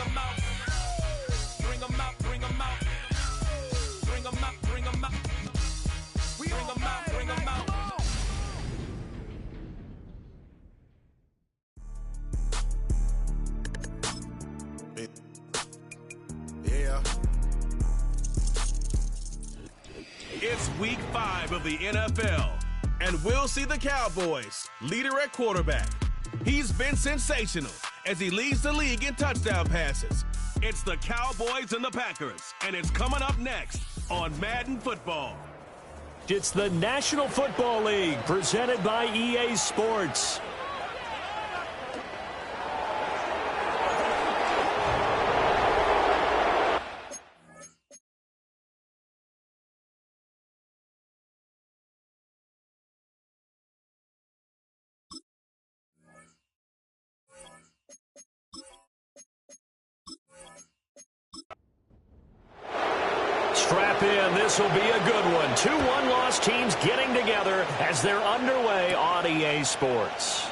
them out. Bring them out, bring them out. Bring them out, bring them out. Bring them out, bring them out. Yeah. It's week 5 of the NFL, and we'll see the Cowboys leader at quarterback. He's been sensational as he leads the league in touchdown passes. It's the Cowboys and the Packers, and it's coming up next on Madden Football. It's the National Football League presented by EA Sports. Strap in. This will be a good one. 2 one-loss teams getting together as they're underway on EA Sports.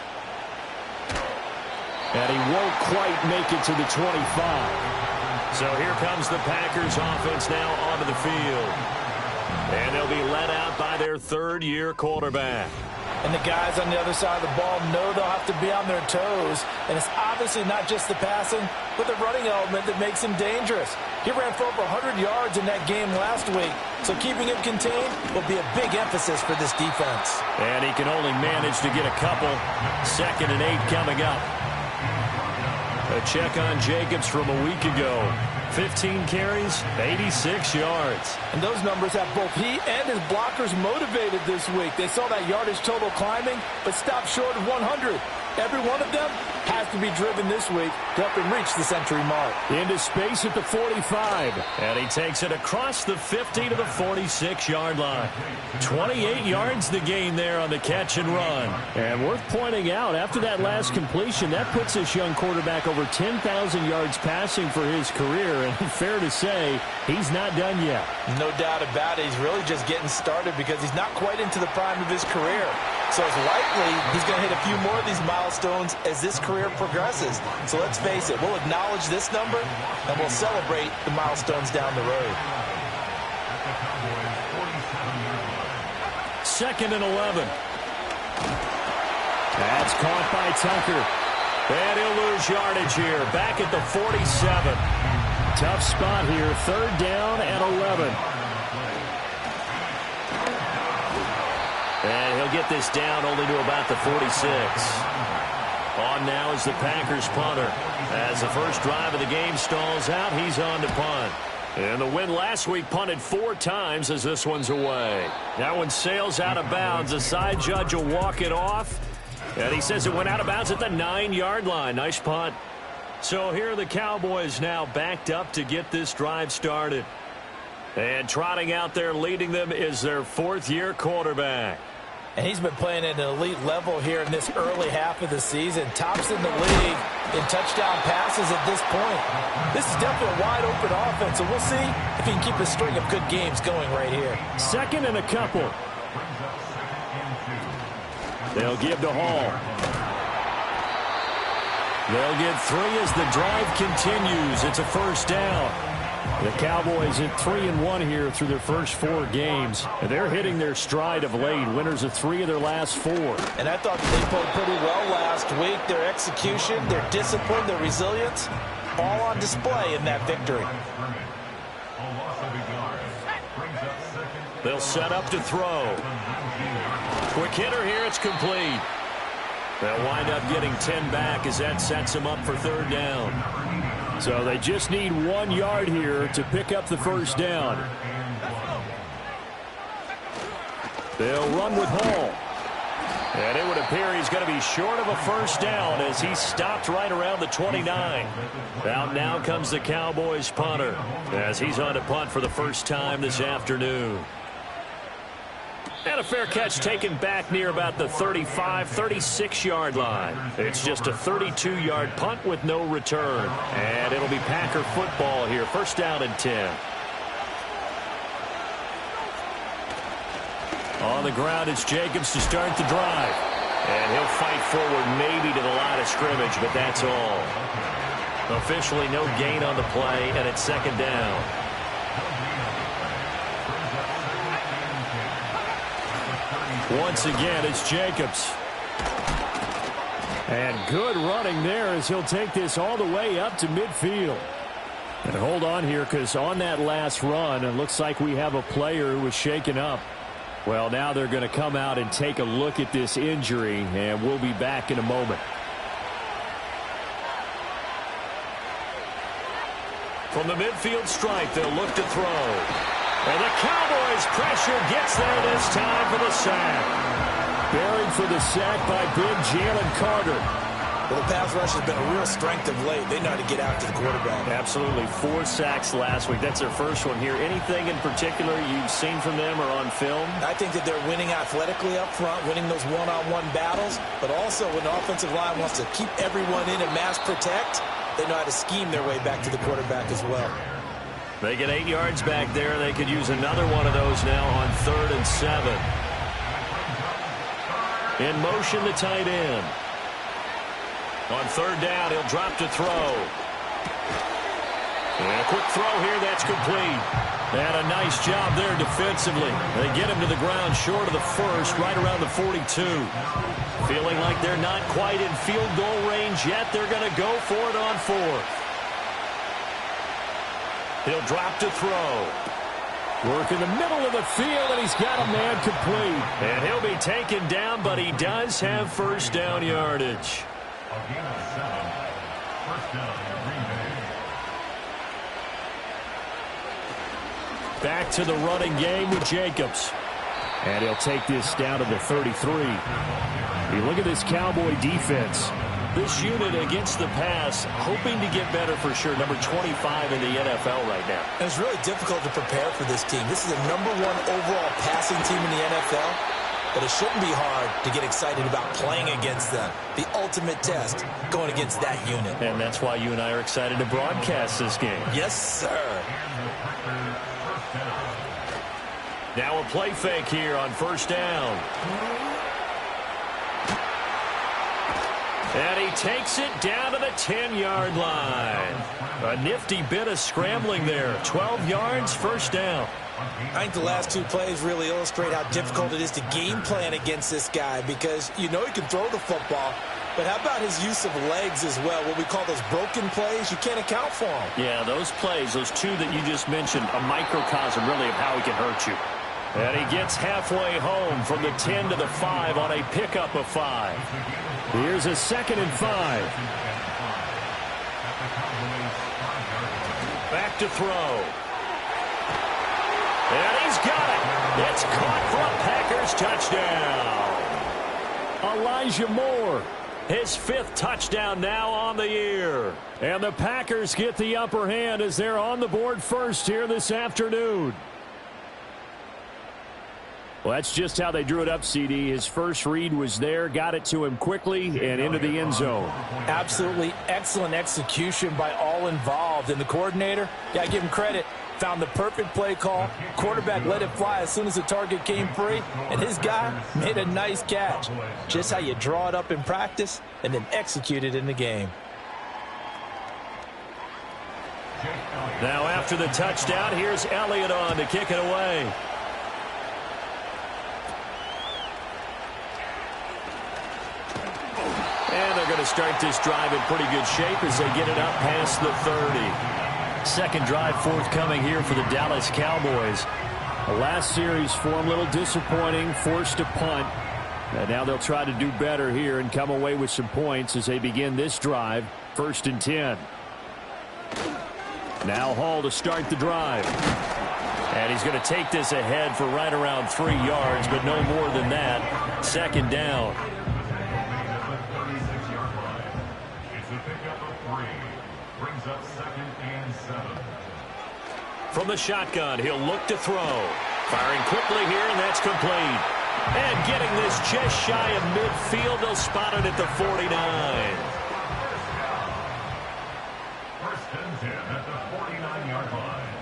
And he won't quite make it to the 25. So here comes the Packers offense now onto the field. And they'll be led out by their third-year quarterback. And the guys on the other side of the ball know they'll have to be on their toes. And it's obviously not just the passing, but the running element that makes him dangerous. He ran for over 100 yards in that game last week, so keeping him contained will be a big emphasis for this defense. And he can only manage to get a couple. 2nd and 8 coming up. A check on Jacobs from a week ago. 15 carries, 86 yards. And those numbers have both he and his blockers motivated this week. They saw that yardage total climbing, but stopped short of 100. Every one of them has to be driven this week to help him reach the century mark. Into space at the 45. And he takes it across the 50 to the 46-yard line. 28 yards the gain there on the catch and run. And worth pointing out, after that last completion, that puts this young quarterback over 10,000 yards passing for his career. And fair to say, he's not done yet. No doubt about it. He's really just getting started because he's not quite into the prime of his career. So it's likely he's going to hit a few more of these milestones as this career progresses. So let's face it, we'll acknowledge this number and we'll celebrate the milestones down the road. 2nd and 11. That's caught by Tucker. And he'll lose yardage here. Back at the 47. Tough spot here. 3rd down and 11. And he'll get this down only to about the 46. On now is the Packers punter. As the first drive of the game stalls out, he's on to punt. And the win last week punted 4 times as this one's away. That one sails out of bounds. The side judge will walk it off. And he says it went out of bounds at the 9-yard line. Nice punt. So here are the Cowboys now backed up to get this drive started. And trotting out there leading them is their 4th-year quarterback. And he's been playing at an elite level here in this early half of the season. Tops in the league in touchdown passes at this point. This is definitely a wide-open offense, so we'll see if he can keep a string of good games going right here. 2nd and a couple. They'll give to Hall. They'll get 3 as the drive continues. It's a first down. The Cowboys at 3-1 here through their first 4 games. And they're hitting their stride of late. Winners of 3 of their last 4. And I thought they played pretty well last week. Their execution, their discipline, their resilience, all on display in that victory. They'll set up to throw. Quick hitter here. It's complete. They'll wind up getting 10 back as that sets them up for 3rd down. So they just need 1 yard here to pick up the first down. They'll run with Hall. And it would appear he's going to be short of a first down as he stopped right around the 29. Out now comes the Cowboys punter as he's on to punt for the first time this afternoon. And a fair catch taken back near about the 35, 36-yard line. It's just a 32-yard punt with no return. And it'll be Packer football here. First down and 10. On the ground, it's Jacobs to start the drive. And he'll fight forward maybe to the line of scrimmage, but that's all. Officially no gain on the play, and it's second down. Once again, it's Jacobs. And good running there as he'll take this all the way up to midfield. And hold on here, because on that last run, it looks like we have a player who was shaken up. Well, now they're going to come out and take a look at this injury, and we'll be back in a moment. From the midfield stripe, they'll look to throw. And the Cowboys' pressure gets there this time for the sack. Buried for the sack by big Jalen Carter. Well, the pass rush has been a real strength of late. They know how to get after the quarterback. Absolutely. 4 sacks last week. That's their first one here. Anything in particular you've seen from them or on film? I think that they're winning athletically up front, winning those one-on-one battles, but also when the offensive line wants to keep everyone in and mass protect, they know how to scheme their way back to the quarterback as well. They get 8 yards back there. They could use another one of those now on 3rd and 7. In motion, the tight end. On 3rd down, he'll drop to throw. And a quick throw here, that's complete. And a nice job there defensively. They get him to the ground short of the first, right around the 42. Feeling like they're not quite in field goal range yet. They're going to go for it on 4th. He'll drop to throw. Work in the middle of the field, and he's got a man complete. And he'll be taken down, but he does have first down yardage. Back to the running game with Jacobs. And he'll take this down to the 33. You look at this Cowboy defense. This unit against the pass, hoping to get better for sure. Number 25 in the NFL right now. And it's really difficult to prepare for this team. This is the #1 overall passing team in the NFL. But it shouldn't be hard to get excited about playing against them. The ultimate test going against that unit. And that's why you and I are excited to broadcast this game. Yes, sir. Now a play fake here on 1st down. And he takes it down to the 10-yard line. A nifty bit of scrambling there. 12 yards, 1st down. I think the last 2 plays really illustrate how difficult it is to game plan against this guy, because you know he can throw the football, but how about his use of legs as well? What we call those broken plays, you can't account for them. Yeah, those plays, those 2 that you just mentioned, a microcosm really of how he can hurt you. And he gets halfway home from the 10 to the 5 on a pickup of 5. Here's a 2nd and 5. Back to throw. And he's got it. It's caught for a Packers touchdown. Elijah Moore, his 5th touchdown now on the year. And the Packers get the upper hand as they're on the board first here this afternoon. Well, that's just how they drew it up, CD. His first read was there, got it to him quickly, and into the end zone. Absolutely excellent execution by all involved. And the coordinator, got to give him credit, found the perfect play call. Quarterback let it fly as soon as the target came free, and his guy made a nice catch. Just how you draw it up in practice and then execute it in the game. Now after the touchdown, here's Elliott on to kick it away. And they're going to start this drive in pretty good shape as they get it up past the 30. Second drive forthcoming here for the Dallas Cowboys. The last series for them, a little disappointing, forced to punt. And now they'll try to do better here and come away with some points as they begin this drive, 1st and 10. Now Hall to start the drive. And he's going to take this ahead for right around 3 yards, but no more than that. 2nd down. From the shotgun, he'll look to throw. Firing quickly here, and that's complete. And getting this just shy of midfield, they'll spot it at the 49. 1st and 10 at the 49-yard line.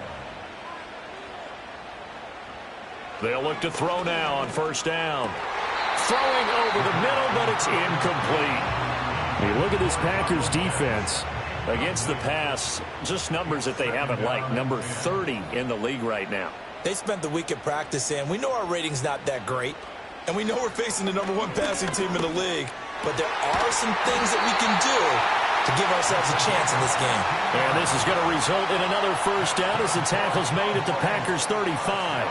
They'll look to throw now on 1st down. Throwing over the middle, but it's incomplete. You look at this Packers defense. Against the pass, just numbers that they haven't liked. Number 30 in the league right now. They spent the week at practice, and we know our rating's not that great. And we know we're facing the #1 passing team in the league. But there are some things that we can do to give ourselves a chance in this game. And this is going to result in another first down as the tackle's made at the Packers' 35.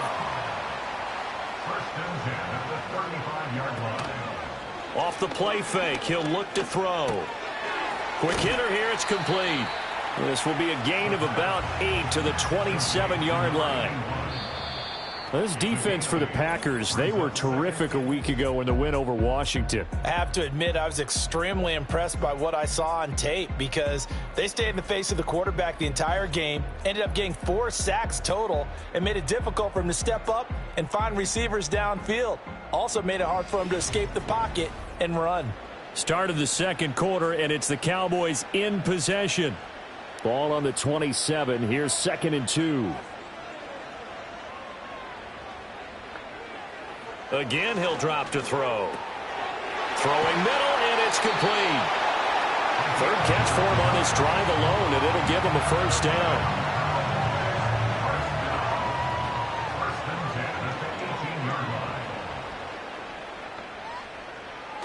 First and 10 at the 35-yard line. Off the play fake, he'll look to throw. Quick hitter here, it's complete. This will be a gain of about 8 to the 27-yard line. This defense for the Packers, they were terrific a week ago in the win over Washington. I have to admit, I was extremely impressed by what I saw on tape because they stayed in the face of the quarterback the entire game, ended up getting 4 sacks total, and made it difficult for him to step up and find receivers downfield. Also made it hard for him to escape the pocket and run. Start of the second quarter, and it's the Cowboys in possession. Ball on the 27. Here's 2nd and 2. Again, he'll drop to throw. Throwing middle, and it's complete. Third catch for him on this drive alone, and it'll give him a first down. First and 10 at the 18-yard line.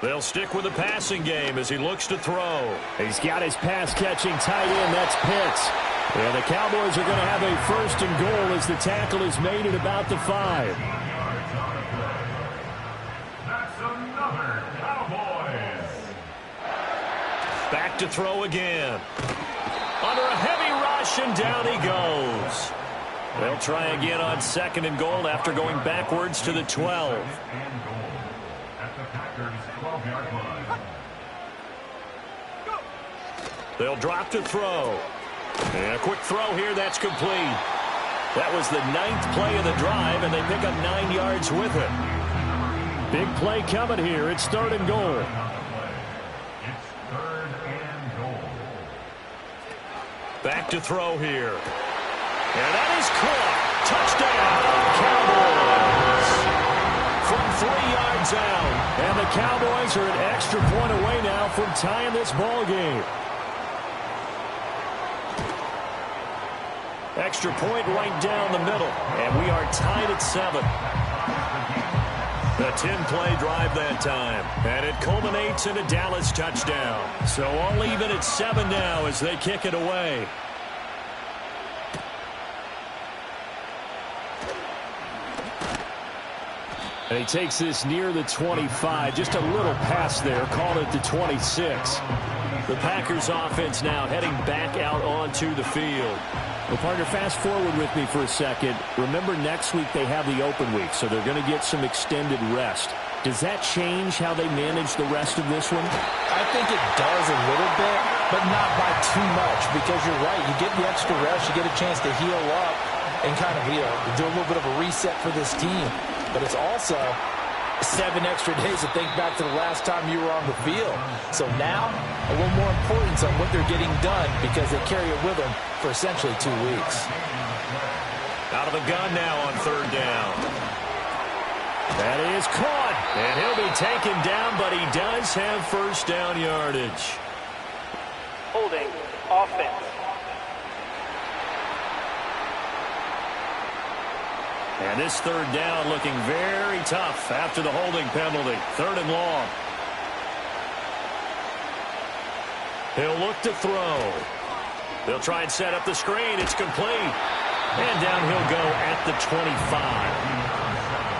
They'll stick with the passing game as he looks to throw. He's got his pass-catching tight end. That's Pitts. And the Cowboys are going to have a first and goal as the tackle is made at about the 5. That's another Cowboys. Back to throw again. Under a heavy rush, and down he goes. They'll try again on 2nd and goal after going backwards to the 12. And goal at the Packers' 12-yard line. They'll drop to throw. And a quick throw here, that's complete. That was the 9th play of the drive, and they pick up 9 yards with it. Big play coming here. It's 3rd and goal. It's 3rd and goal. Back to throw here. And that is caught. Touchdown, Cowboys. From 3 yards out. And the Cowboys are an extra point away now from tying this ball game. Extra point right down the middle. And we are tied at 7. A 10-play drive that time. And it culminates in a Dallas touchdown. So all even at 7 now as they kick it away. And he takes this near the 25. Just a little pass there. Called it the 26. The Packers offense now heading back out onto the field. Well, partner, fast forward with me for a second. Remember, next week they have the open week, so they're going to get some extended rest. Does that change how they manage the rest of this one? I think it does a little bit, but not by too much, because you're right. You get the extra rest. You get a chance to heal up and kind of do a little bit of a reset for this team. But it's also 7 extra days to think back to the last time you were on the field. So now, a little more importance on what they're getting done because they carry it with them for essentially 2 weeks. Out of the gun now on 3rd down. That is caught, and he'll be taken down, but he does have first down yardage. Holding offense. And this 3rd down looking very tough after the holding penalty. 3rd and long. He'll look to throw. They'll try and set up the screen. It's complete. And down he'll go at the 25.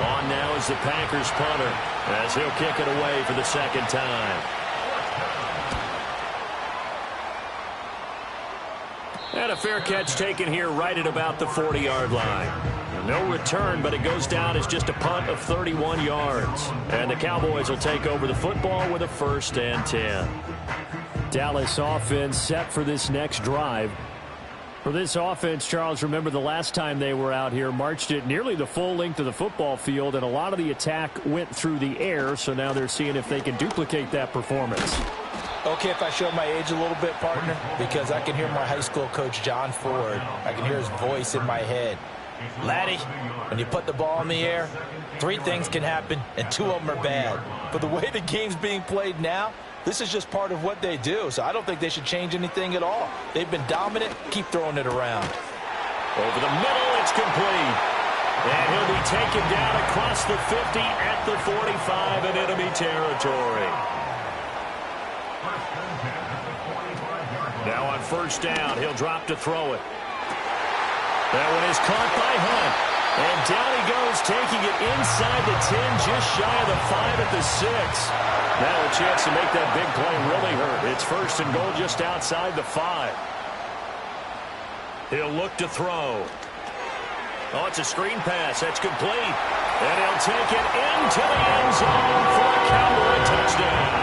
On now is the Packers punter as he'll kick it away for the 2nd time. And a fair catch taken here right at about the 40-yard line. No return, but it goes down as just a punt of 31 yards. And the Cowboys will take over the football with a 1st and 10. Dallas offense set for this next drive. For this offense, Charles, remember the last time they were out here, marched it nearly the full length of the football field, and a lot of the attack went through the air, so now they're seeing if they can duplicate that performance. Okay, if I show my age a little bit, partner, because I can hear my high school coach, John Ford. I can hear his voice in my head. Laddie, when you put the ball in the air, 3 things can happen, and 2 of them are bad. But the way the game's being played now, This is just part of what they do, so I don't think they should change anything at all. They've been dominant. Keep throwing it around. Over the middle, it's complete. And he'll be taken down across the 50 at the 45 in enemy territory. Now on first down, he'll drop to throw it. That one is caught by Hunt. And down he goes, taking it inside the 10, just shy of the 5 at the 6. Now a chance to make that big play really hurt. It's first and goal just outside the 5. He'll look to throw. Oh, it's a screen pass. That's complete. And he'll take it into the end zone for a Cowboy touchdown.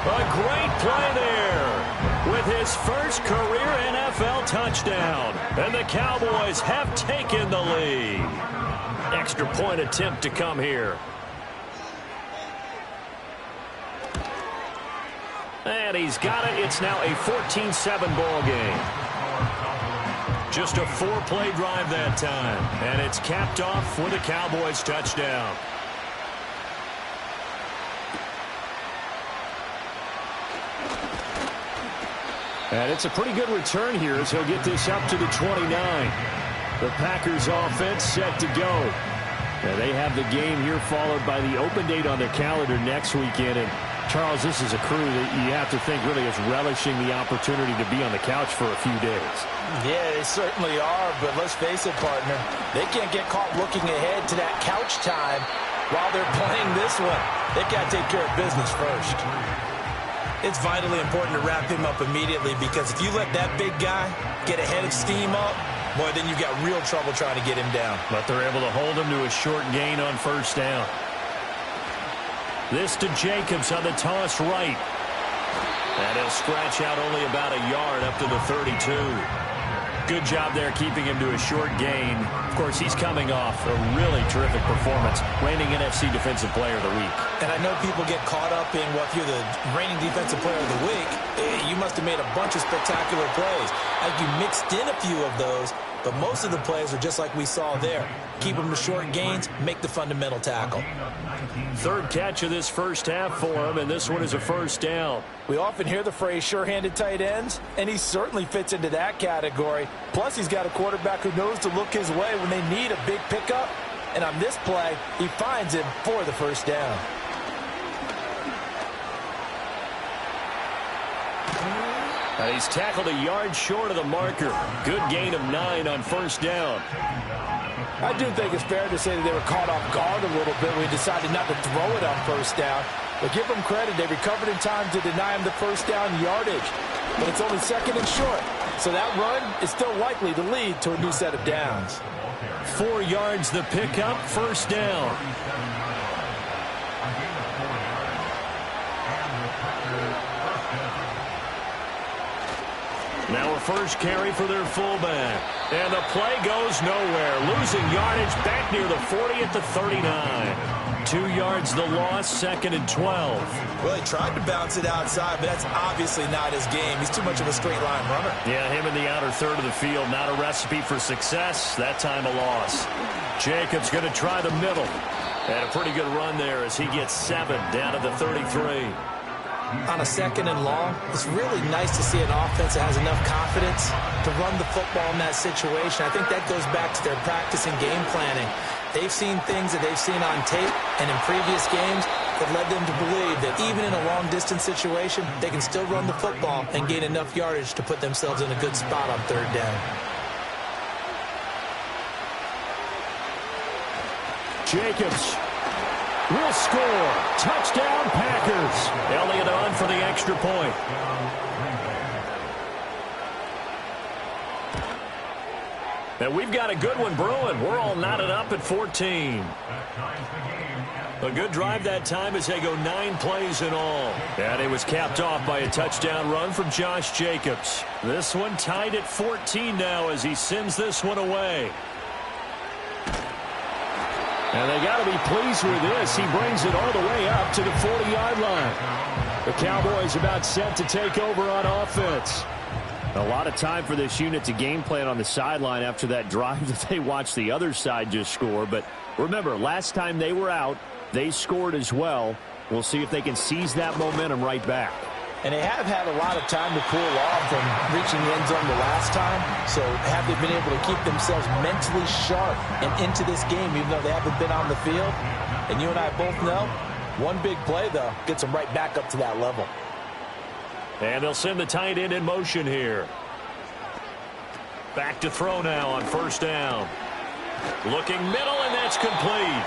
A great play there with his first career NFL touchdown. And the Cowboys have taken the lead. Extra point attempt to come here. And he's got it. It's now a 14-7 ball game. Just a 4-play drive that time. And it's capped off with a Cowboys touchdown. And it's a pretty good return here as he'll get this up to the 29. The Packers offense set to go. And they have the game here followed by the open date on their calendar next weekend. And Charles, this is a crew that you have to think really is relishing the opportunity to be on the couch for a few days. Yeah, they certainly are, but let's face it, partner. They can't get caught looking ahead to that couch time while they're playing this one. They've got to take care of business first. It's vitally important to wrap him up immediately because if you let that big guy get ahead of steam up, boy, then you've got real trouble trying to get him down. But they're able to hold him to a short gain on first down. This to Jacobs on the toss right. And he'll scratch out only about a yard up to the 32. Good job there keeping him to a short gain. Of course, he's coming off a really terrific performance, reigning NFC Defensive Player of the Week. And I know people get caught up in, well, if you're the reigning Defensive Player of the Week, you must have made a bunch of spectacular plays. I think you mixed in a few of those, but most of the plays are just like we saw there. Keep them to short gains, make the fundamental tackle. Third catch of this first half for him, and this one is a first down. We often hear the phrase sure-handed tight ends, and he certainly fits into that category. Plus, he's got a quarterback who knows to look his way when they need a big pickup. And on this play, he finds him for the first down. And he's tackled a yard short of the marker. Good gain of 9 on first down. I do think it's fair to say that they were caught off guard a little bit when he decided not to throw it on first down. But give them credit. They recovered in time to deny him the first down yardage. But it's only second and short. So that run is still likely to lead to a new set of downs. 4 yards the pickup, first down. Now a first carry for their fullback. And the play goes nowhere. Losing yardage back near the 40 at the 39. 2 yards the loss, second and 12. Well, he tried to bounce it outside, but that's obviously not his game. He's too much of a straight line runner. Yeah, him in the outer third of the field. Not a recipe for success. That time a loss. Jacobs going to try the middle. And a pretty good run there as he gets 7 down to the 33. On a second and long, it's really nice to see an offense that has enough confidence to run the football in that situation. I think that goes back to their practice and game planning. They've seen things that they've seen on tape and in previous games that led them to believe that even in a long-distance situation, they can still run the football and gain enough yardage to put themselves in a good spot on third down. Jacobs will score. Touchdown, Packers. Elliott on for the extra point. And we've got a good one brewing. We're all knotted up at 14. A good drive that time as they go 9 plays in all. And it was capped off by a touchdown run from Josh Jacobs. This one tied at 14 now as he sends this one away. And they got to be pleased with this. He brings it all the way up to the 40-yard line. The Cowboys about set to take over on offense. A lot of time for this unit to game plan on the sideline after that drive that they watched the other side just score. But remember, last time they were out, they scored as well. We'll see if they can seize that momentum right back. And they have had a lot of time to cool off from reaching the end zone the last time. So have they been able to keep themselves mentally sharp and into this game, even though they haven't been on the field? And you and I both know, one big play, though, gets them right back up to that level. And they'll send the tight end in motion here. Back to throw now on first down. Looking middle, and that's complete.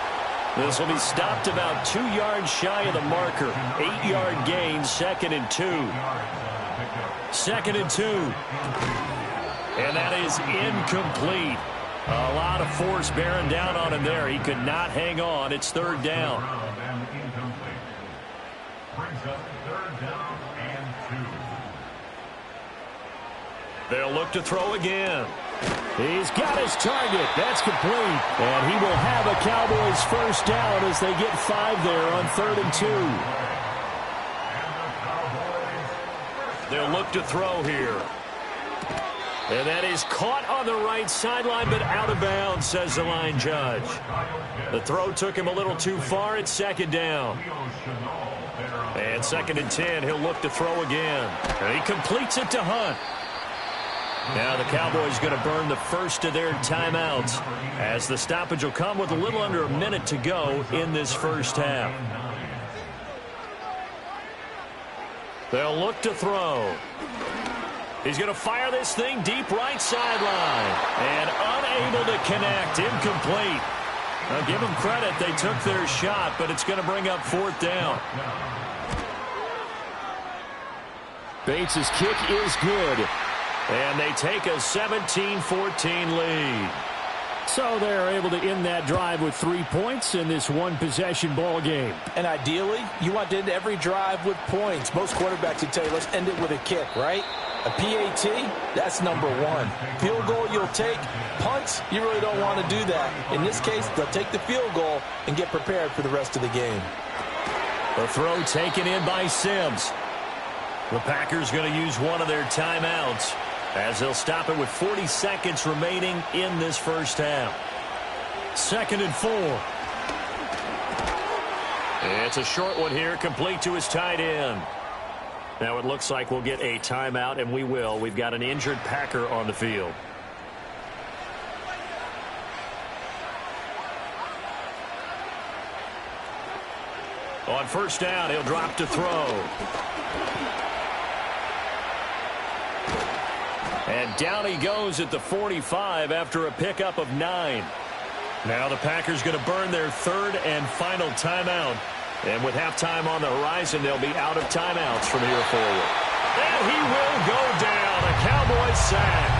This will be stopped about 2 yards shy of the marker. 8-yard gain, 2nd and 2. 2nd and 2. And that is incomplete. A lot of force bearing down on him there. He could not hang on. It's 3rd down. They'll look to throw again. He's got his target. That's complete. And he will have a Cowboys first down as they get 5 there on 3rd and 2. They'll look to throw here. And that is caught on the right sideline, but out of bounds, says the line judge. The throw took him a little too far. It's 2nd down. And 2nd and 10, he'll look to throw again. And he completes it to Hunt. Now the Cowboys going to burn the first of their timeouts as the stoppage will come with a little under a minute to go in this first half. They'll look to throw. He's going to fire this thing deep right sideline. And unable to connect. Incomplete. Now give them credit. They took their shot, but it's going to bring up 4th down. Bates' kick is good. And they take a 17-14 lead. So they're able to end that drive with 3 points in this one-possession ball game. And ideally, you want to end every drive with points. Most quarterbacks would tell you, let's end it with a kick, right? A PAT, that's number 1. Field goal you'll take. Punts, you really don't want to do that. In this case, they'll take the field goal and get prepared for the rest of the game. The throw taken in by Sims. The Packers going to use one of their timeouts as they'll stop it with 40 seconds remaining in this first half. 2nd and 4. It's a short one here, complete to his tight end. Now it looks like we'll get a timeout, and we will. We've got an injured Packer on the field. On first down, he'll drop to throw. And down he goes at the 45 after a pickup of 9. Now the Packers going to burn their 3rd and final timeout. And with halftime on the horizon, they'll be out of timeouts from here forward. And he will go down. A Cowboys sack.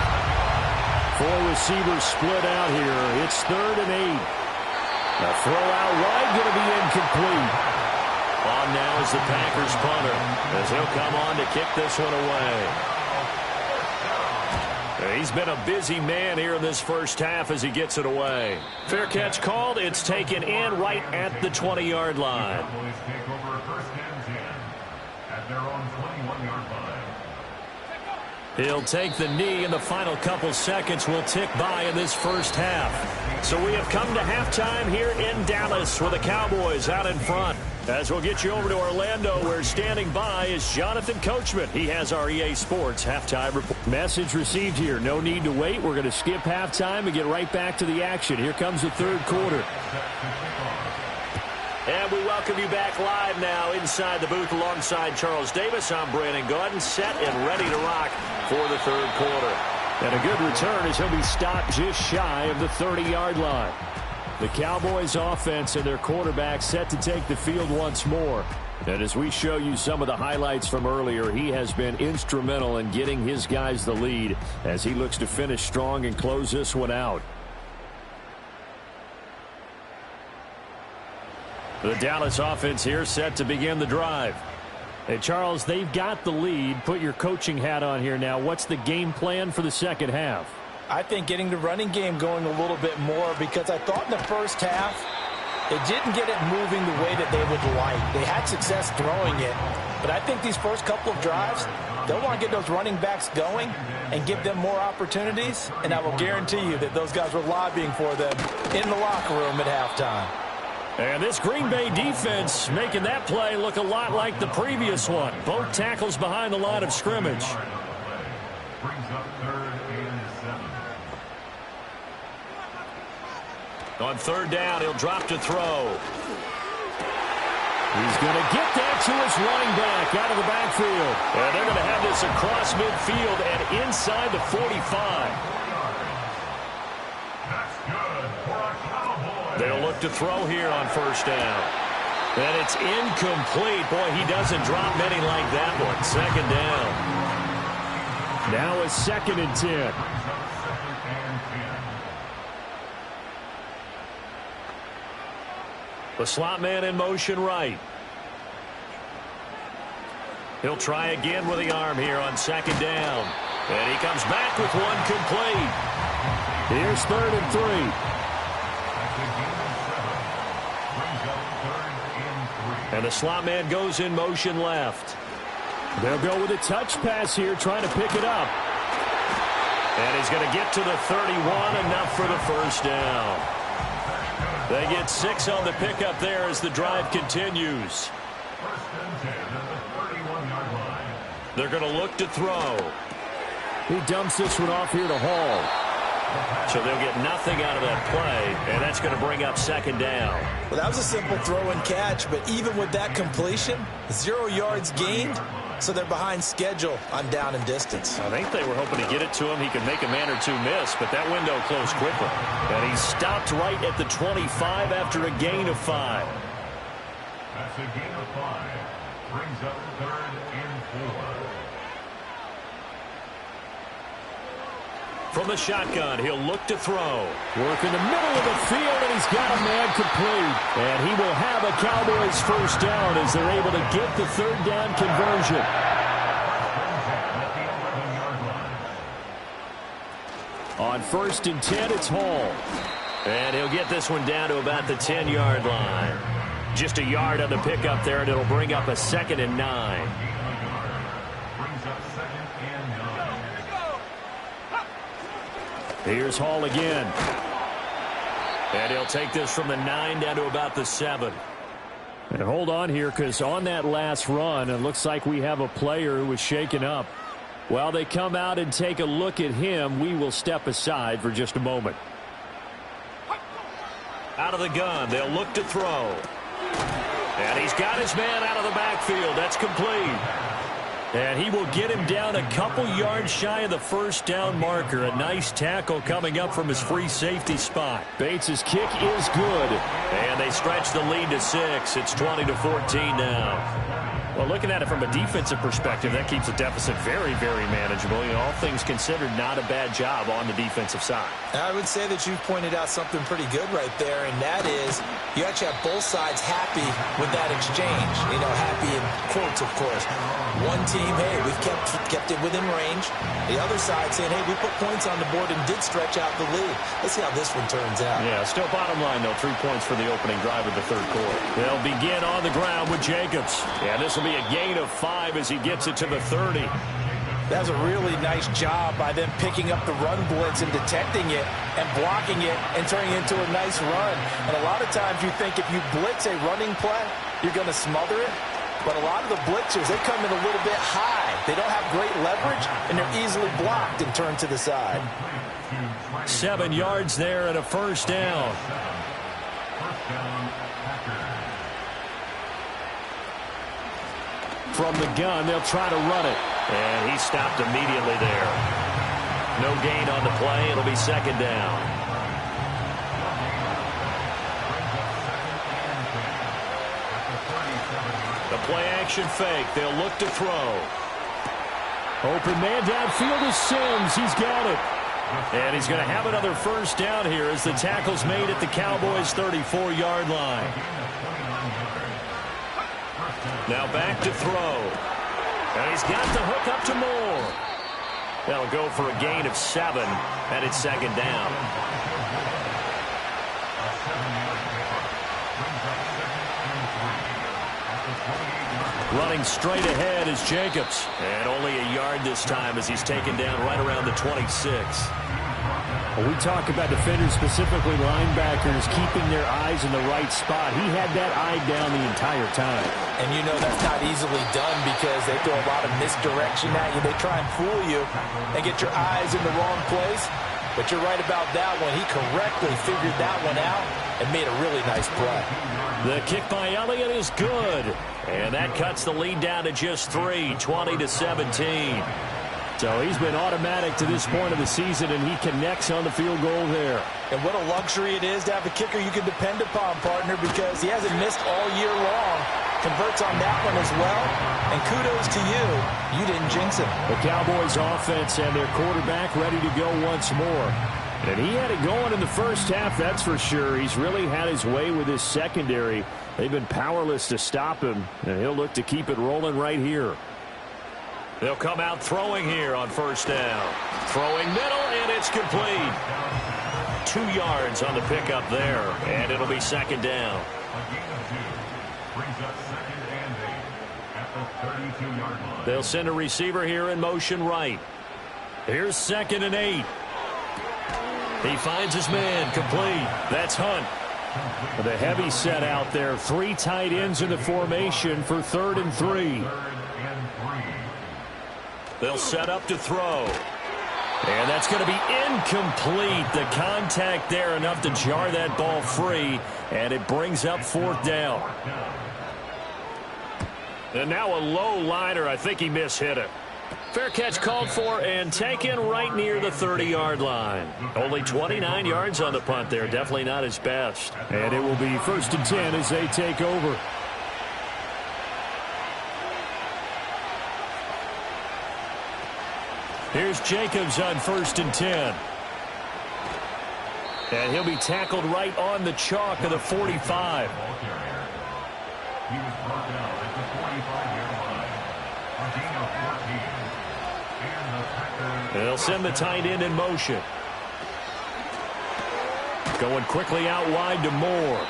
4 receivers split out here. It's 3rd and 8. The throw out wide going to be incomplete. On now is the Packers punter as he'll come on to kick this one away. He's been a busy man here in this first half as he gets it away. Fair catch called. It's taken in right at the 20-yard line. He'll take the knee, and the final couple seconds will tick by in this first half. So we have come to halftime here in Dallas with the Cowboys out in front. As we'll get you over to Orlando, where standing by is Jonathan Coachman. He has our EA Sports halftime report. Message received here. No need to wait. We're going to skip halftime and get right back to the action. Here comes the 3rd quarter. And we welcome you back live now inside the booth alongside Charles Davis. I'm Brandon Gaudin, set and ready to rock for the 3rd quarter. And a good return as he'll be stopped just shy of the 30-yard line. The Cowboys offense and their quarterback set to take the field once more. And as we show you some of the highlights from earlier, he has been instrumental in getting his guys the lead as he looks to finish strong and close this one out. The Dallas offense here set to begin the drive. Hey, Charles, they've got the lead. Put your coaching hat on here now. What's the game plan for the second half? I think getting the running game going a little bit more, because I thought in the first half they didn't get it moving the way that they would like. They had success throwing it, but I think these first couple of drives, they'll want to get those running backs going and give them more opportunities, and I will guarantee you that those guys were lobbying for them in the locker room at halftime. And this Green Bay defense making that play look a lot like the previous one. Both tackles behind the line of scrimmage. Brings up 3rd and 7. On 3rd down, he'll drop to throw. He's going to get that to his running back out of the backfield. And they're going to have this across midfield and inside the 45. That's good for a Cowboy. They'll look to throw here on 1st down. And it's incomplete. Boy, he doesn't drop many like that one. 2nd down. Now it's 2nd and 10. The slot man in motion right. He'll try again with the arm here on 2nd down. And he comes back with one complete. Here's 3rd and 3. And the slot man goes in motion left. They'll go with a touch pass here, trying to pick it up. And he's going to get to the 31, enough for the 1st down. They get 6 on the pickup there as the drive continues. 1st and 10 at the 31-yard line. They're going to look to throw. He dumps this one off here to Hall. So they'll get nothing out of that play, and that's going to bring up 2nd down. Well, that was a simple throw and catch, but even with that completion, 0 yards gained, so they're behind schedule on down and distance. I think they were hoping to get it to him. He could make a man or two miss, but that window closed quickly. And he stopped right at the 25 after a gain of 5. That's a gain of 5. Brings up 3rd and 4. From the shotgun, he'll look to throw. Work in the middle of the field, and he's got a man complete. And he will have a Cowboys 1st down as they're able to get the 3rd down conversion. On 1st and 10, it's Hall. And he'll get this one down to about the 10-yard line. Just a yard on the pickup there, and it'll bring up a 2nd and 9. Brings up 2nd and 9. Here's Hall again. And he'll take this from the 9 down to about the 7. And hold on here, because on that last run, it looks like we have a player who was shaken up. While they come out and take a look at him, we will step aside for just a moment. Out of the gun, they'll look to throw. And he's got his man out of the backfield. That's complete. And he will get him down a couple yards shy of the 1st down marker. A nice tackle coming up from his free safety spot. Bates' kick is good. And they stretch the lead to 6. It's 20-14 now. Well, looking at it from a defensive perspective, that keeps the deficit very, very manageable. You know, all things considered, not a bad job on the defensive side. I would say that you've pointed out something pretty good right there, and that is you actually have both sides happy with that exchange. You know, happy in quotes, of course. One team, hey, we've kept it within range. The other side saying, hey, we put points on the board and did stretch out the lead. Let's see how this one turns out. Yeah, still bottom line, though, 3 points for the opening drive of the 3rd quarter. They'll begin on the ground with Jacobs. Yeah, this will be a gain of 5 as he gets it to the 30. That was a really nice job by them picking up the run blitz and detecting it and blocking it and turning it into a nice run. And a lot of times you think if you blitz a running play, you're going to smother it. But a lot of the blitzers, they come in a little bit high. They don't have great leverage, and they're easily blocked and turned to the side. 7 yards there and a 1st down. From the gun, they'll try to run it. And he stopped immediately there. No gain on the play. It'll be 2nd down. The play-action fake. They'll look to throw. Open man downfield is Sims. He's got it. And he's going to have another 1st down here as the tackle's made at the Cowboys' 34-yard line. Now back to throw. And he's got the hook up to Moore. That'll go for a gain of 7, and it's 2nd down. Running straight ahead is Jacobs. And only a yard this time as he's taken down right around the 26. Well, we talk about defenders, specifically linebackers, keeping their eyes in the right spot. He had that eye down the entire time. And you know that's not easily done because they throw a lot of misdirection at you. They try and fool you and get your eyes in the wrong place. But you're right about that one. He correctly figured that one out and made a really nice play. The kick by Elliott is good. And that cuts the lead down to just 3, 20-17. So he's been automatic to this point of the season, and he connects on the field goal there. And what a luxury it is to have a kicker you can depend upon, partner, because he hasn't missed all year long. Converts on that one as well. And kudos to you. You didn't jinx him. The Cowboys offense and their quarterback ready to go once more. And he had it going in the first half, that's for sure. He's really had his way with his secondary. They've been powerless to stop him, and he'll look to keep it rolling right here. They'll come out throwing here on first down. Throwing middle, and it's complete. 2 yards on the pickup there, and it'll be second down. A gain of 2 brings up 2nd and 8 at the 32-yard line. They'll send a receiver here in motion right. Here's 2nd and 8. He finds his man, complete. That's Hunt. With a heavy set out there. 3 tight ends in the formation for 3rd and 3. They'll set up to throw. And that's going to be incomplete. The contact there enough to jar that ball free. And it brings up 4th down. And now a low liner. I think he mishit it. Fair catch called for and taken right near the 30-yard line. Only 29 yards on the punt there. Definitely not his best. And it will be 1st and 10 as they take over. Here's Jacobs on 1st and 10. And he'll be tackled right on the chalk of the 45. He was brought down at the 45-yard line. A gain of 14. And the Packers. They'll send the tight end in motion. Going quickly out wide to Moore.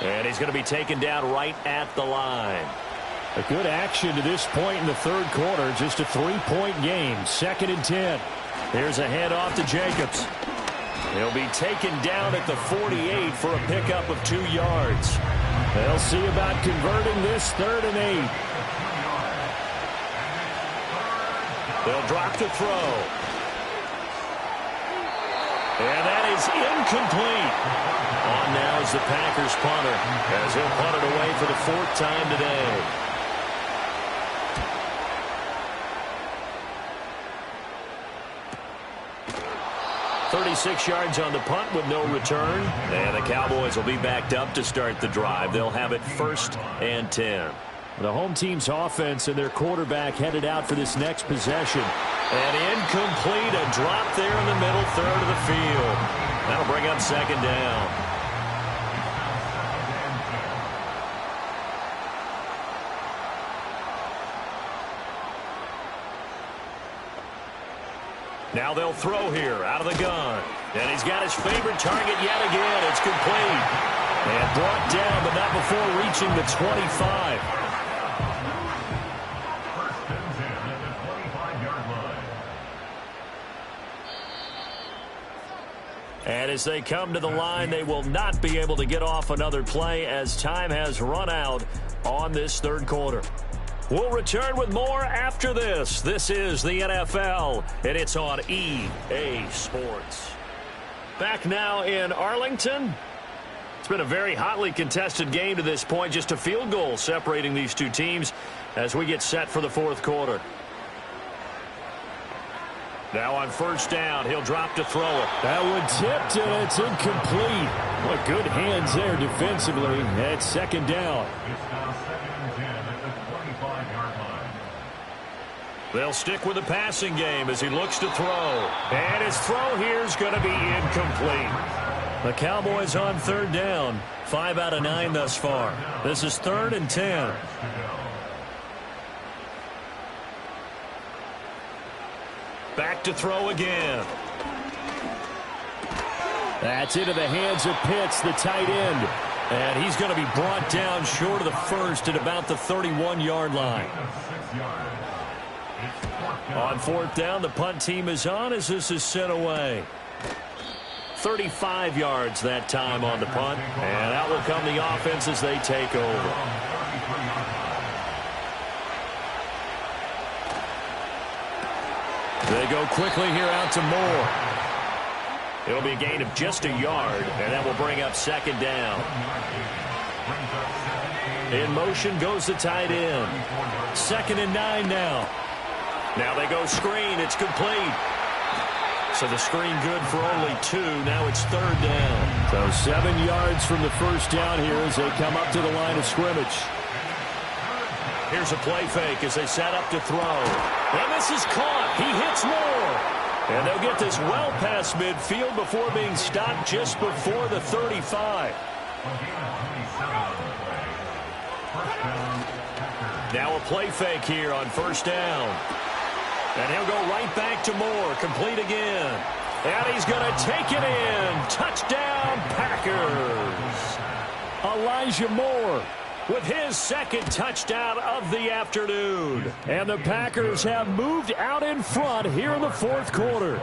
And he's going to be taken down right at the line. A good action to this point in the 3rd quarter. Just a 3-point game. 2nd and 10. Here's a handoff to Jacobs. He'll be taken down at the 48 for a pickup of 2 yards. They'll see about converting this 3rd and 8. They'll drop to throw. And that is incomplete. On now is the Packers punter, as he'll punt it away for the 4th time today. 36 yards on the punt with no return. And the Cowboys will be backed up to start the drive. They'll have it 1st and 10. The home team's offense and their quarterback headed out for this next possession. And incomplete, a drop there in the middle 3rd of the field. That'll bring up 2nd down. Now they'll throw here out of the gun. And he's got his favorite target yet again. It's complete. And brought down, but not before reaching the 25. 1st and 10 at the 25-yard line. And as they come to the line, they will not be able to get off another play as time has run out on this 3rd quarter. We'll return with more after this. This is the NFL, and it's on EA Sports. Back now in Arlington. It's been a very hotly contested game to this point. Just a field goal separating these two teams as we get set for the 4th quarter. Now on 1st down, he'll drop to throw it. That one tipped, and it's incomplete. What good hands there defensively. It's 2nd down. It's now 2nd and 10 at the 25-yard line. They'll stick with the passing game as he looks to throw. And his throw here is going to be incomplete. The Cowboys on 3rd down. 5 out of 9 thus far. This is 3rd and 10. Back to throw again. That's into the hands of Pitts, the tight end. And he's going to be brought down short of the 1st at about the 31-yard line. On 4th down, the punt team is on as this is sent away. 35 yards that time on the punt. And out will come the offense as they take over. They go quickly here out to Moore. It'll be a gain of just a yard, and that will bring up second down. In motion goes the tight end. 2nd and 9 now. Now they go screen. It's complete. So the screen good for only 2. Now it's 3rd down. So 7 yards from the first down here as they come up to the line of scrimmage. Here's a play fake as they set up to throw. And this is caught. He hits Moore. And they'll get this well past midfield before being stopped just before the 35. Now a play fake here on 1st down. And he'll go right back to Moore. Complete again. And he's going to take it in. Touchdown, Packers. Elijah Moore with his 2nd touchdown of the afternoon. And the Packers have moved out in front here in the 4th quarter.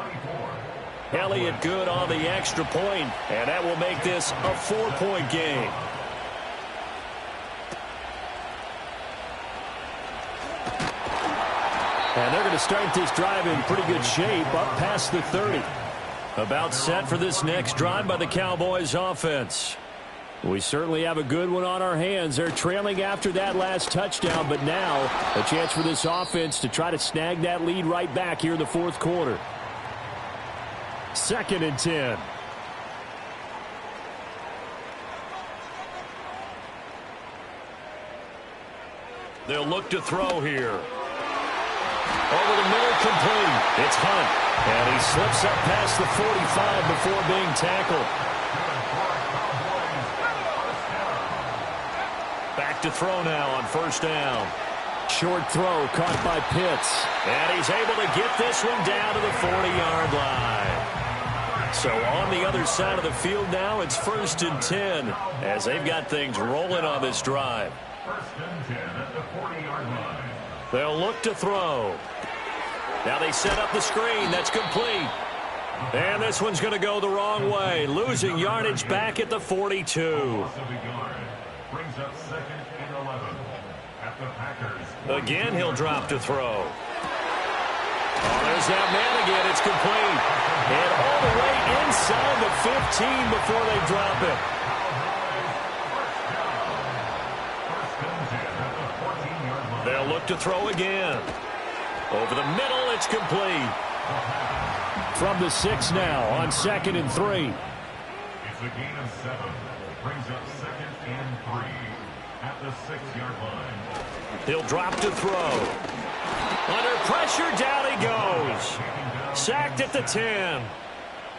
Elliott good on the extra point, and that will make this a 4-point game. And they're going to start this drive in pretty good shape up past the 30. About set for this next drive by the Cowboys offense. We certainly have a good one on our hands. They're trailing after that last touchdown, but now a chance for this offense to try to snag that lead right back here in the 4th quarter. 2nd and 10. They'll look to throw here. Over the middle, complete. It's Hunt. And he slips up past the 45 before being tackled. Back to throw now on 1st down. Short throw caught by Pitts. And he's able to get this one down to the 40-yard line. So on the other side of the field now, it's 1st and 10 as they've got things rolling on this drive. 1st and 10 at the 40-yard line. They'll look to throw. Now they set up the screen. That's complete. And this one's going to go the wrong way. Losing yardage back at the 42. Brings up 2nd and 11 at the Packers. Again, he'll drop to throw. Oh, there's that man again. It's complete. And all the way inside the 15 before they drop it. They'll look to throw again. Over the middle, it's complete. From the 6 now on 2nd and 3. It's a gain of 7. Brings up 2nd and 3 at the 6-yard line. He'll drop to throw. Under pressure, down he goes. Sacked at the 10.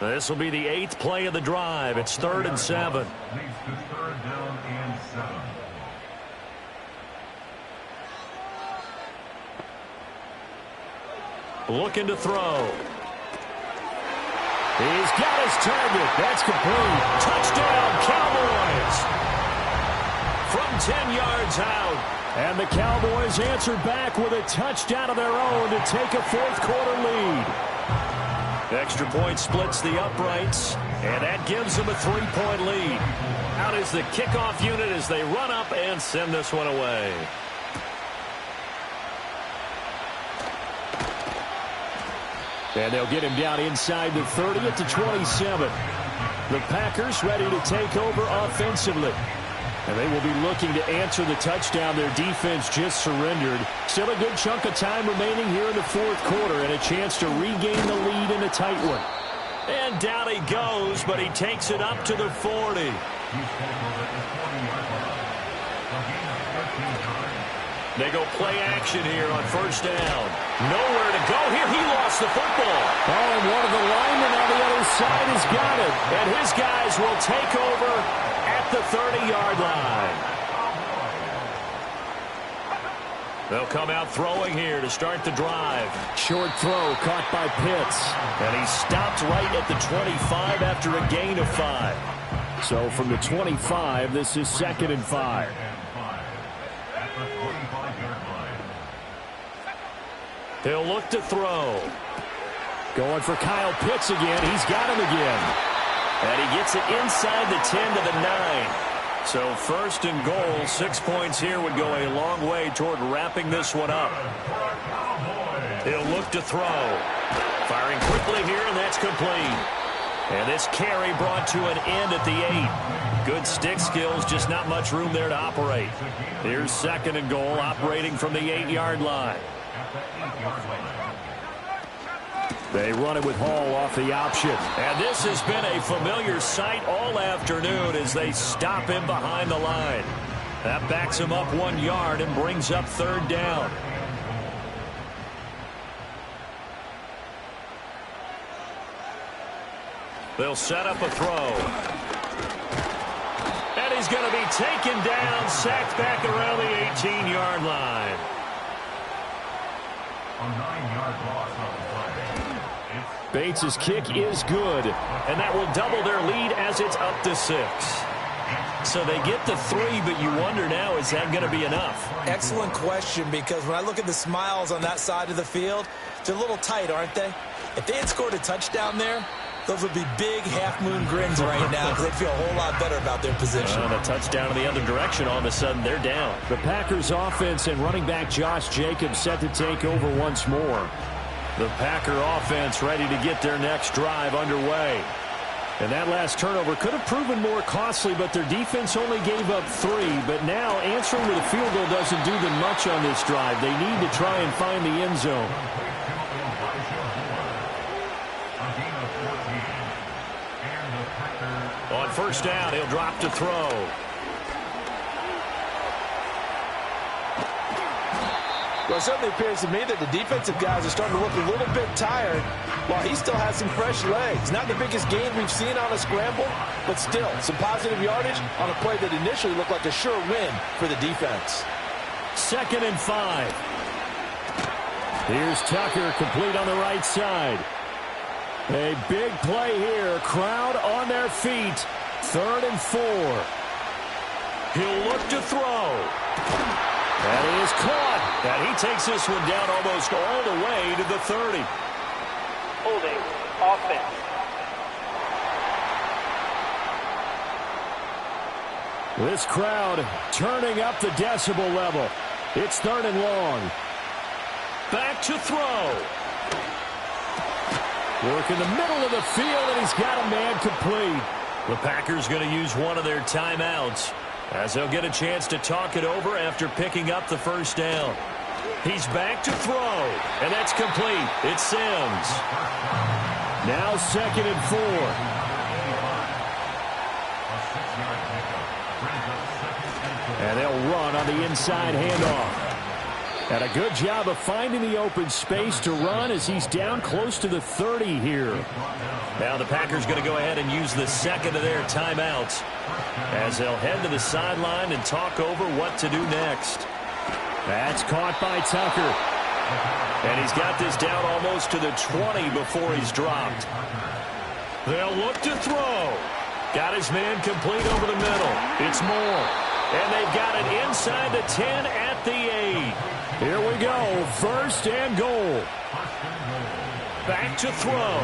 This will be the 8th play of the drive. It's 3rd and 7. Leads to 3rd down and 7. Looking to throw. He's got his target. That's complete. Touchdown, Cowboys. From 10 yards out. And the Cowboys answer back with a touchdown of their own to take a 4th quarter lead. Extra point splits the uprights, and that gives them a 3-point lead. Out is the kickoff unit as they run up and send this one away. And they'll get him down inside the 30 at the 27. The Packers ready to take over offensively. And they will be looking to answer the touchdown their defense just surrendered. Still a good chunk of time remaining here in the 4th quarter and a chance to regain the lead in a tight one. And down he goes, but he takes it up to the 40. They go play action here on 1st down. Nowhere to go here. He lost the football. Oh, and one of the linemen on the other side has got it. And his guys will take over at the 30-yard line. They'll come out throwing here to start the drive. Short throw caught by Pitts. And he stopped right at the 25 after a gain of 5. So from the 25, this is 2nd and 5. They'll look to throw. Going for Kyle Pitts again. He's got him again. And he gets it inside the 10 to the 9. So first and goal, 6 points here would go a long way toward wrapping this one up. He'll look to throw. Firing quickly here, and that's complete. And this carry brought to an end at the 8. Good stick skills, just not much room there to operate. Here's second and goal, operating from the 8-yard line. They run it with Hall off the option. And this has been a familiar sight all afternoon as they stop him behind the line. That backs him up 1 yard and brings up third down. They'll set up a throw. And he's going to be taken down, sacked back around the 18-yard line. A 9-yard loss on the play. Bates' kick is good, and that will double their lead as it's up to 6. So they get the 3, but you wonder now, is that going to be enough? Excellent question, because when I look at the smiles on that side of the field, they're a little tight, aren't they? If they had scored a touchdown there, those would be big half-moon grins right now because they'd feel a whole lot better about their position. And a touchdown in the other direction, all of a sudden they're down. The Packers offense and running back Josh Jacobs set to take over once more. The Packer offense ready to get their next drive underway. And that last turnover could have proven more costly, but their defense only gave up 3. But now answering with a field goal doesn't do them much on this drive. They need to try and find the end zone. On first down, he'll drop to throw. Well, it certainly appears to me that the defensive guys are starting to look a little bit tired while he still has some fresh legs. Not the biggest gain we've seen on a scramble, but still some positive yardage on a play that initially looked like a sure win for the defense. 2nd and 5. Here's Tucker, complete on the right side. A big play here. Crowd on their feet. 3rd and 4. He'll look to throw. That is caught. And he takes this one down almost all the way to the 30. Holding offense. This crowd turning up the decibel level. It's 3rd and long. Back to throw. Work in the middle of the field, and he's got a man complete. The Packers going to use one of their timeouts as they'll get a chance to talk it over after picking up the first down. He's back to throw, and that's complete. It's Sims. Now 2nd and 4. And they'll run on the inside handoff. And a good job of finding the open space to run as he's down close to the 30 here. Now the Packers going to go ahead and use the second of their timeouts as they'll head to the sideline and talk over what to do next. That's caught by Tucker. And he's got this down almost to the 20 before he's dropped. They'll look to throw. Got his man complete over the middle. It's Moore. And they've got it inside the 10 at the 8. Here we go, 1st and goal. Back to throw.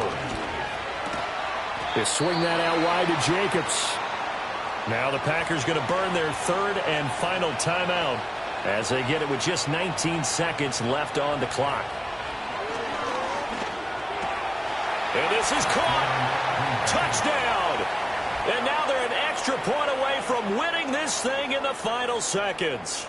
They swing that out wide to Jacobs. Now the Packers going to burn their 3rd and final timeout as they get it with just 19 seconds left on the clock. And this is caught. Touchdown. And now they're an extra point away from winning this thing in the final seconds.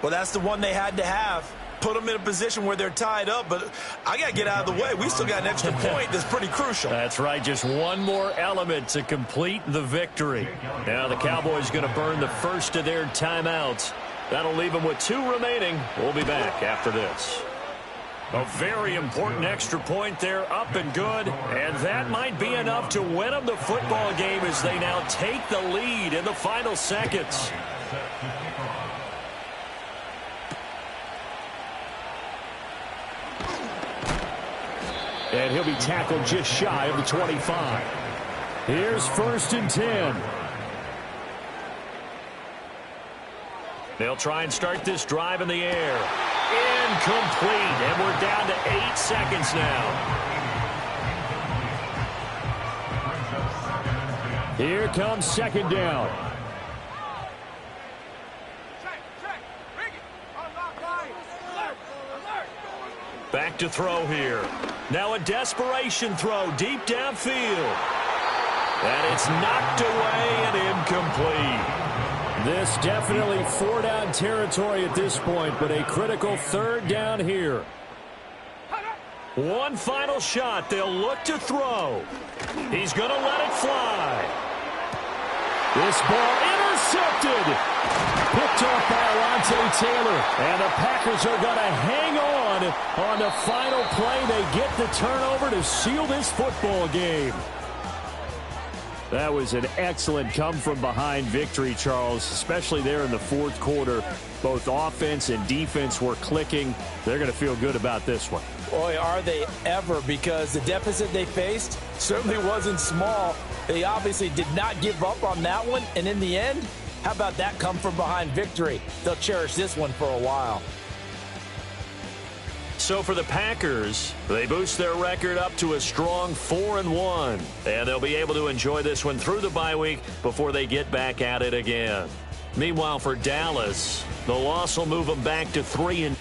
Well, that's the one they had to have. Put them in a position where they're tied up, but I got to get out of the way. We still got an extra point that's pretty crucial. That's right, just one more element to complete the victory. Now the Cowboys going to burn the first of their timeouts. That'll leave them with 2 remaining. We'll be back after this. A very important extra point there, up and good, and that might be enough to win them the football game as they now take the lead in the final seconds. And he'll be tackled just shy of the 25. Here's 1st and 10. They'll try and start this drive in the air. Incomplete, and we're down to 8 seconds now. Here comes second down. Back to throw here. Now a desperation throw deep downfield. And it's knocked away and incomplete. This definitely 4-down territory at this point, but a critical third down here. One final shot. They'll look to throw. He's going to let it fly. This ball intercepted. Picked off by Alontae Taylor. And the Packers are going to hang on the final play. They get the turnover to seal this football game. That was an excellent come-from-behind victory, Charles, especially there in the fourth quarter. Both offense and defense were clicking. They're going to feel good about this one. Boy, are they ever, because the deficit they faced certainly wasn't small. They obviously did not give up on that one, and in the end, how about that come-from-behind victory? They'll cherish this one for a while. So for the Packers, they boost their record up to a strong 4-1. And they'll be able to enjoy this one through the bye week before they get back at it again. Meanwhile, for Dallas, the loss will move them back to 3-2.